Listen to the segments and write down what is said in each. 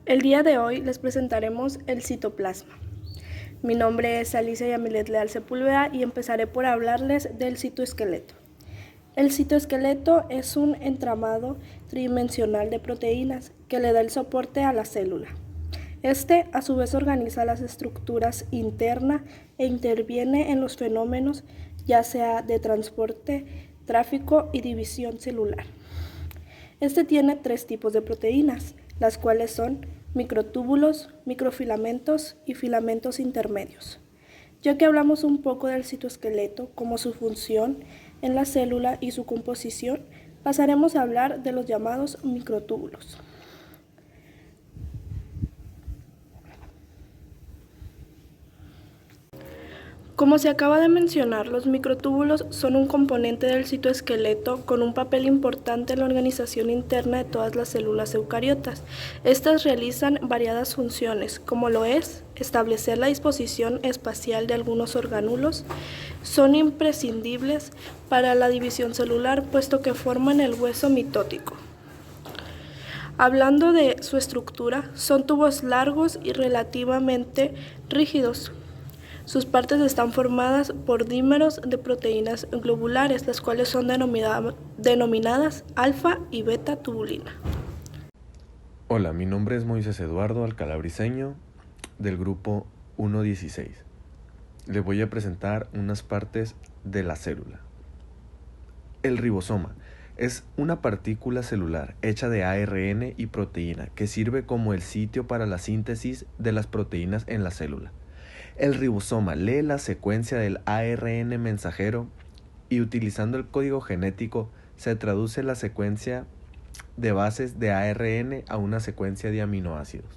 El día de hoy les presentaremos el citoplasma. Mi nombre es Alicia Yamilet Leal Sepúlveda y empezaré por hablarles del citoesqueleto. El citoesqueleto es un entramado tridimensional de proteínas que le da el soporte a la célula. Este, a su vez, organiza las estructuras internas e interviene en los fenómenos ya sea de transporte, tráfico y división celular. Este tiene 3 tipos de proteínas, las cuales son microtúbulos, microfilamentos y filamentos intermedios. Ya que hablamos un poco del citoesqueleto, como su función en la célula y su composición, pasaremos a hablar de los llamados microtúbulos. Como se acaba de mencionar, los microtúbulos son un componente del citoesqueleto con un papel importante en la organización interna de todas las células eucariotas. Estas realizan variadas funciones, como lo es establecer la disposición espacial de algunos orgánulos. Son imprescindibles para la división celular, puesto que forman el hueso mitótico. Hablando de su estructura, son tubos largos y relativamente rígidos. Sus partes están formadas por dímeros de proteínas globulares, las cuales son denominadas alfa y beta tubulina. Hola, mi nombre es Moisés Eduardo Alcalá Briceño, del grupo 116. Les voy a presentar unas partes de la célula. El ribosoma es una partícula celular hecha de ARN y proteína que sirve como el sitio para la síntesis de las proteínas en la célula. El ribosoma lee la secuencia del ARN mensajero y utilizando el código genético se traduce la secuencia de bases de ARN a una secuencia de aminoácidos.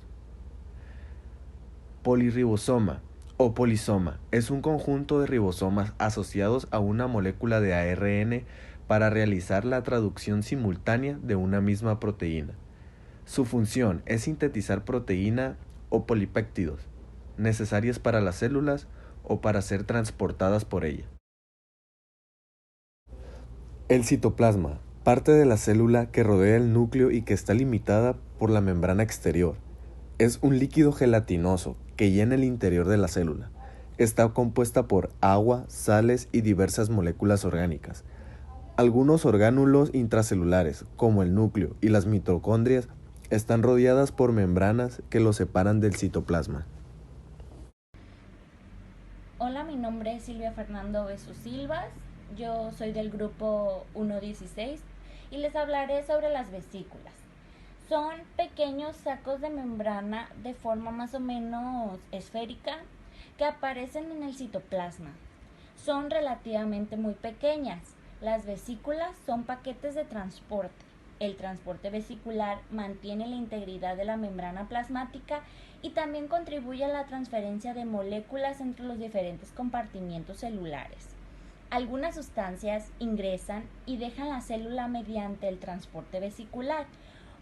Polirribosoma o polisoma es un conjunto de ribosomas asociados a una molécula de ARN para realizar la traducción simultánea de una misma proteína. Su función es sintetizar proteína o polipéptidos necesarias para las células o para ser transportadas por ella. El citoplasma, parte de la célula que rodea el núcleo y que está limitada por la membrana exterior. Es un líquido gelatinoso que llena el interior de la célula. Está compuesta por agua, sales y diversas moléculas orgánicas. Algunos orgánulos intracelulares, como el núcleo y las mitocondrias, están rodeadas por membranas que los separan del citoplasma. Hola, mi nombre es Silvia Fernando Beso Silvas, yo soy del grupo 116 y les hablaré sobre las vesículas. Son pequeños sacos de membrana de forma más o menos esférica que aparecen en el citoplasma. Son relativamente muy pequeñas. Las vesículas son paquetes de transporte. El transporte vesicular mantiene la integridad de la membrana plasmática y también contribuye a la transferencia de moléculas entre los diferentes compartimientos celulares. Algunas sustancias ingresan y dejan la célula mediante el transporte vesicular,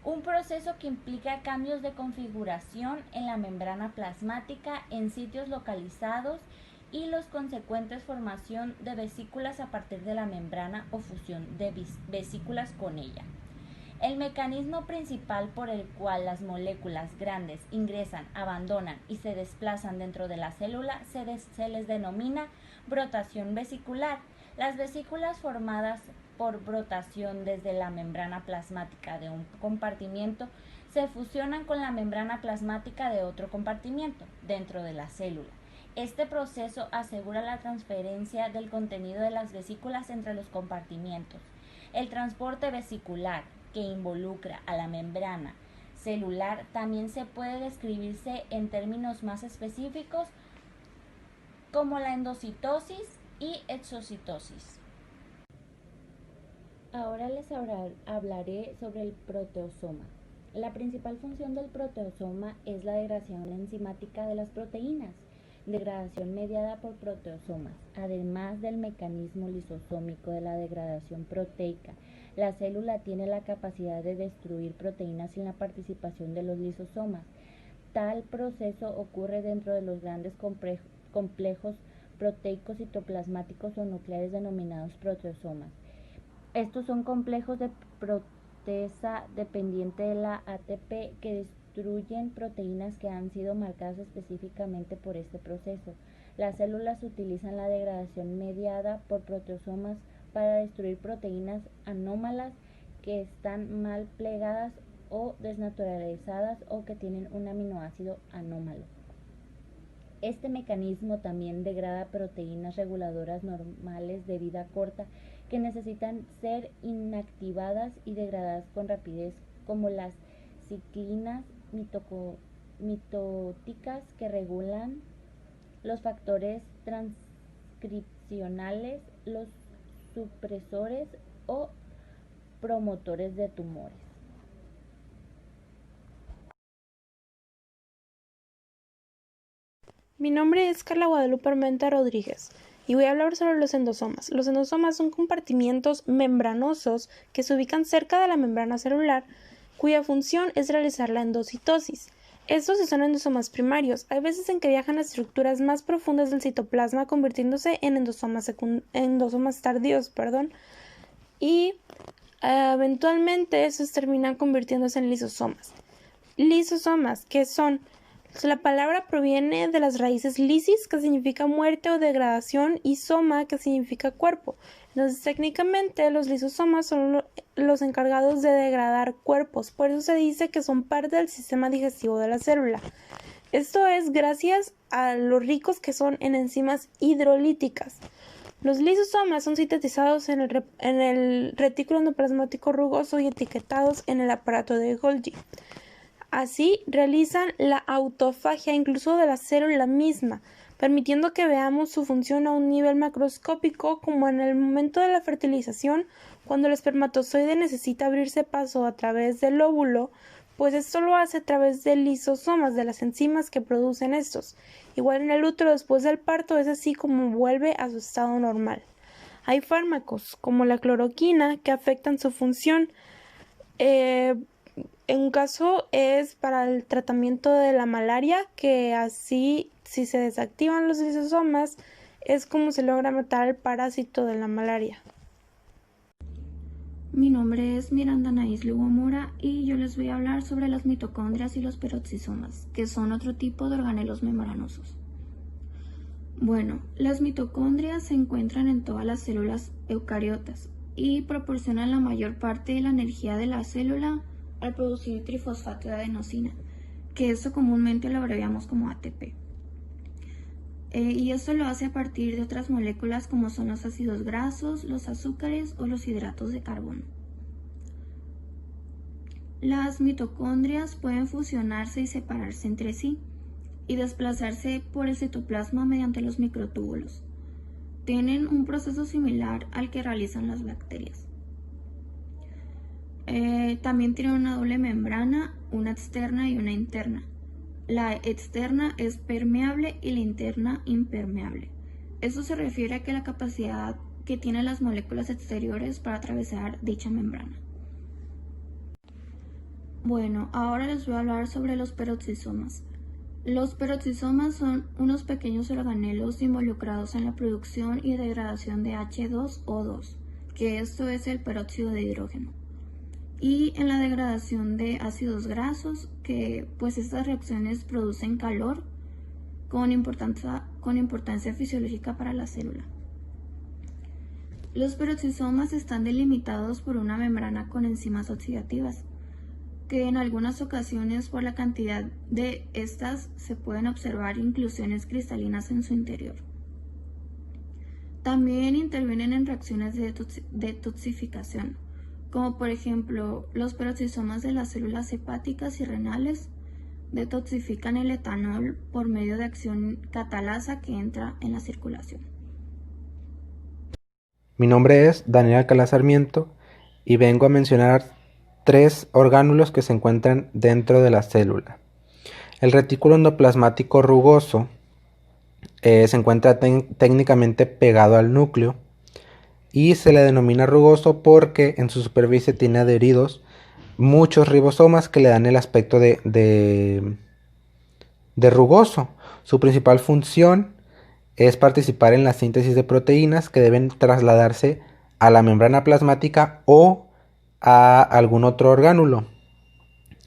un proceso que implica cambios de configuración en la membrana plasmática en sitios localizados y los consecuentes formación de vesículas a partir de la membrana o fusión de vesículas con ella. El mecanismo principal por el cual las moléculas grandes ingresan, abandonan y se desplazan dentro de la célula se les denomina brotación vesicular. Las vesículas formadas por brotación desde la membrana plasmática de un compartimiento se fusionan con la membrana plasmática de otro compartimiento dentro de la célula. Este proceso asegura la transferencia del contenido de las vesículas entre los compartimientos. El transporte vesicular, que involucra a la membrana celular, también se puede describirse en términos más específicos como la endocitosis y exocitosis. Ahora les hablaré sobre el proteosoma. La principal función del proteosoma es la degradación enzimática de las proteínas, degradación mediada por proteosomas. Además del mecanismo lisosómico de la degradación proteica, la célula tiene la capacidad de destruir proteínas sin la participación de los lisosomas. Tal proceso ocurre dentro de los grandes complejos proteicos citoplasmáticos o nucleares denominados proteosomas. Estos son complejos de proteasa dependiente de la ATP que destruyen proteínas que han sido marcadas específicamente por este proceso. Las células utilizan la degradación mediada por proteosomas para destruir proteínas anómalas que están mal plegadas o desnaturalizadas o que tienen un aminoácido anómalo. Este mecanismo también degrada proteínas reguladoras normales de vida corta que necesitan ser inactivadas y degradadas con rapidez, como las ciclinas mitóticas que regulan los factores transcripcionales, los supresores o promotores de tumores. Mi nombre es Carla Guadalupe Armenta Rodríguez y voy a hablar sobre los endosomas. Los endosomas son compartimientos membranosos que se ubican cerca de la membrana celular, cuya función es realizar la endocitosis. Estos son endosomas primarios. Hay veces en que viajan a estructuras más profundas del citoplasma, convirtiéndose en endosomas tardíos, y eventualmente esos terminan convirtiéndose en lisosomas. Lisosomas, ¿qué son? La palabra proviene de las raíces lisis, que significa muerte o degradación, y soma, que significa cuerpo. Entonces, técnicamente, los lisosomas son los encargados de degradar cuerpos. Por eso se dice que son parte del sistema digestivo de la célula. Esto es gracias a lo ricos que son en enzimas hidrolíticas. Los lisosomas son sintetizados en el retículo endoplasmático rugoso y etiquetados en el aparato de Golgi. Así realizan la autofagia incluso de la célula misma, permitiendo que veamos su función a un nivel macroscópico, como en el momento de la fertilización, cuando el espermatozoide necesita abrirse paso a través del óvulo, pues esto lo hace a través de lisosomas, de las enzimas que producen estos. Igual en el útero después del parto es así como vuelve a su estado normal. Hay fármacos como la cloroquina que afectan su función. En un caso es para el tratamiento de la malaria, que así, si se desactivan los lisosomas, es como se logra matar al parásito de la malaria. Mi nombre es Miranda Anaís Lugo Mora y yo les voy a hablar sobre las mitocondrias y los peroxisomas, que son otro tipo de organelos membranosos. Bueno, las mitocondrias se encuentran en todas las células eucariotas y proporcionan la mayor parte de la energía de la célula al producir trifosfato de adenosina, que esto comúnmente lo abreviamos como ATP. Y esto lo hace a partir de otras moléculas como son los ácidos grasos, los azúcares o los hidratos de carbono. Las mitocondrias pueden fusionarse y separarse entre sí y desplazarse por el citoplasma mediante los microtúbulos. Tienen un proceso similar al que realizan las bacterias. También tiene una doble membrana, una externa y una interna. La externa es permeable y la interna impermeable. Esto se refiere a que la capacidad que tienen las moléculas exteriores para atravesar dicha membrana. Bueno, ahora les voy a hablar sobre los peroxisomas. Los peroxisomas son unos pequeños organelos involucrados en la producción y degradación de H2O2, que esto es el peróxido de hidrógeno, y en la degradación de ácidos grasos, que pues estas reacciones producen calor con importancia fisiológica para la célula. Los peroxisomas están delimitados por una membrana con enzimas oxidativas, que en algunas ocasiones por la cantidad de estas se pueden observar inclusiones cristalinas en su interior. También intervienen en reacciones de detoxificación, como por ejemplo los peroxisomas de las células hepáticas y renales detoxifican el etanol por medio de acción catalasa que entra en la circulación. Mi nombre es Daniel Alcalá Sarmiento y vengo a mencionar 3 orgánulos que se encuentran dentro de la célula. El retículo endoplasmático rugoso se encuentra técnicamente pegado al núcleo y se le denomina rugoso porque en su superficie tiene adheridos muchos ribosomas que le dan el aspecto de rugoso. Su principal función es participar en la síntesis de proteínas que deben trasladarse a la membrana plasmática o a algún otro orgánulo.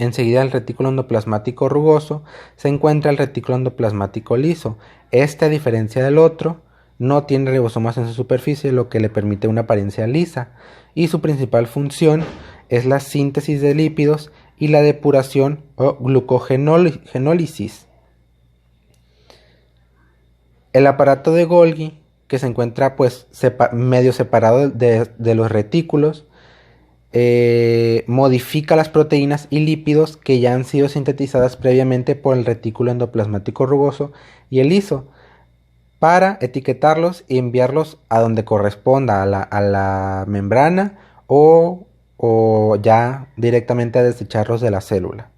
Enseguida del retículo endoplasmático rugoso se encuentra el retículo endoplasmático liso. Este, a diferencia del otro, no tiene ribosomas en su superficie, lo que le permite una apariencia lisa, y su principal función es la síntesis de lípidos y la depuración o glucogenólisis. El aparato de Golgi, que se encuentra pues medio separado de los retículos, modifica las proteínas y lípidos que ya han sido sintetizadas previamente por el retículo endoplasmático rugoso y el liso, para etiquetarlos y enviarlos a donde corresponda, a la membrana o ya directamente a desecharlos de la célula.